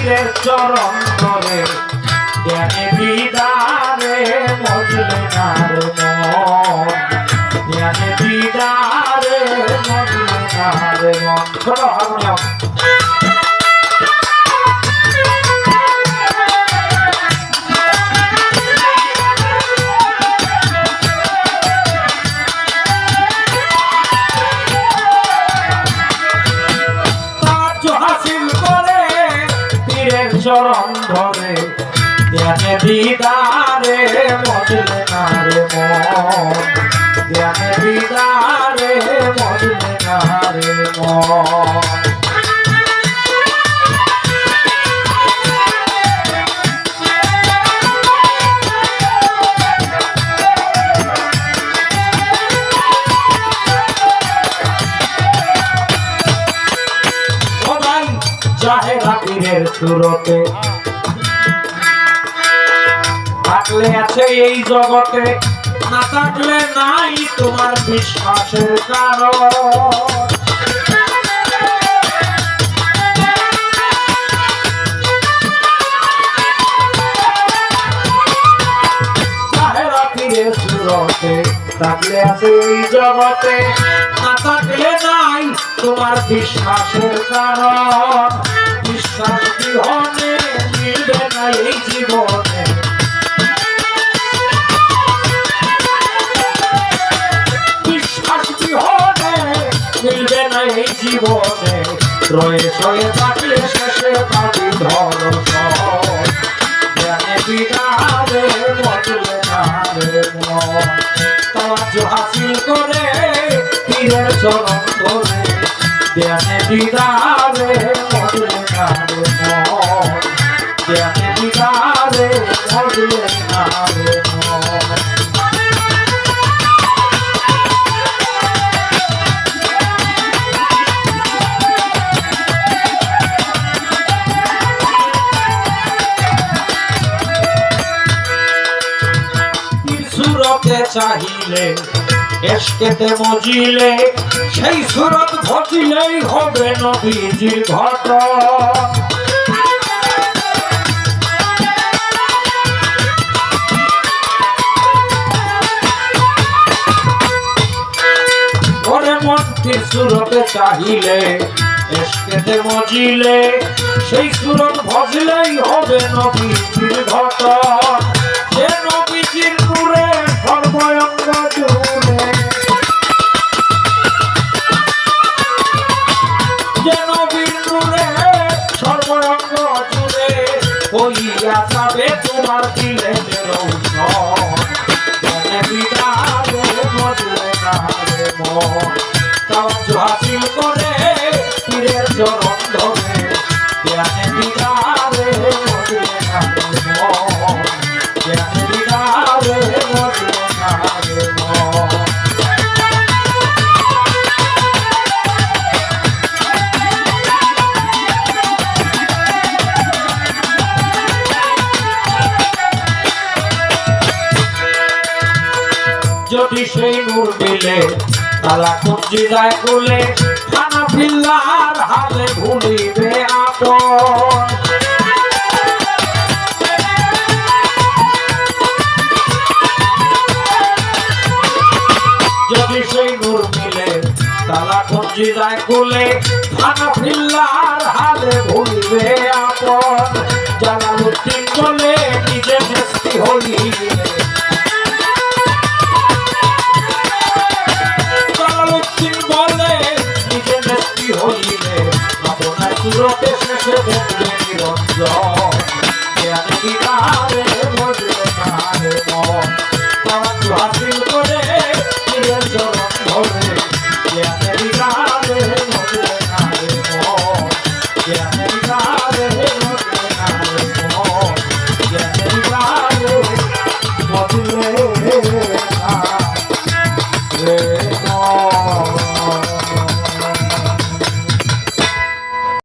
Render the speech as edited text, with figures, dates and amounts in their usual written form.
পীরের চরণ ধরে জ্ঞানে দিদারে মজলে নার মন জ্ঞানে দিদারে মজলে নার মন। ছোট হারমোনিয়াম চরণ ধরে জ্ঞানে দিদারে মজলে নারে মন জ্ঞানে দিদারে মজলে নারে মন। জাহেরা পীরের সুরতে থাকলে আছে এই জগতে না থাকলে নাই তোমার বিশ্বাসের কারণ। জাহেরা পীরের সুরতে থাকলে আছে এই জগতে না থাকলে নাই তোমার বিশ্বাসের কারণ। বিশ্বাস বিহনে মিলবে না এই জীবনে বিশ্বাস বিহনে মিলবে না এই জীবনে রয়ে সয়ে থাকলে শেষে পাবি ধর্ষণ জ্ঞানে দিদারে মজলে নারে মন। তাওয়াজ্জ হাসিল করে পীরের চরণ ধরে জ্ঞানে দিদারে মজলে নারে মন জ্ঞানে দিদারে মজলে নারে মন। সুরতে চাহিলে এসকেতে মজিলে সেই সুরত ঘটিলেই হবে নবীজির ঘটন। ওরে মন্ত্রীর সুরতে চাহিলে এসকেতে মজিলে সেই সুরত ভজলেই হবে নবীজির ঘটন। যে নবীজির নূরে সর্বঙ্গ জুড়ে যে নবীর নূরে সর্বঙ্গ জুড়ে হইয়া যাবে তোমার দিলে জ্ঞানে দিদারে মজলে নারে মন। তাওয়াজ্জ হাসিল করে পীরের চরণ ধরে জ্ঞানে দিদারে মজলে নারে মন জ্ঞানে দিদারে মজলে নারে মন। যদি সেই নূর মিলে তালা কুঞ্জি যায় কুলে খানা পিল্লার হালে ভুলিবে আপন। যদি সেই নূর মিলে তালা কুঞ্জি যায় কুলে খানা পিল্লার হালে ভুলিবে আপন। জালালউদ্দিন বলে নিজে মেস্তি হইলে বলে নিজে মেস্তি হইলে আপনার সুরতে শেষে দেখবে নিরঞ্জন জ্ঞানে দিদারে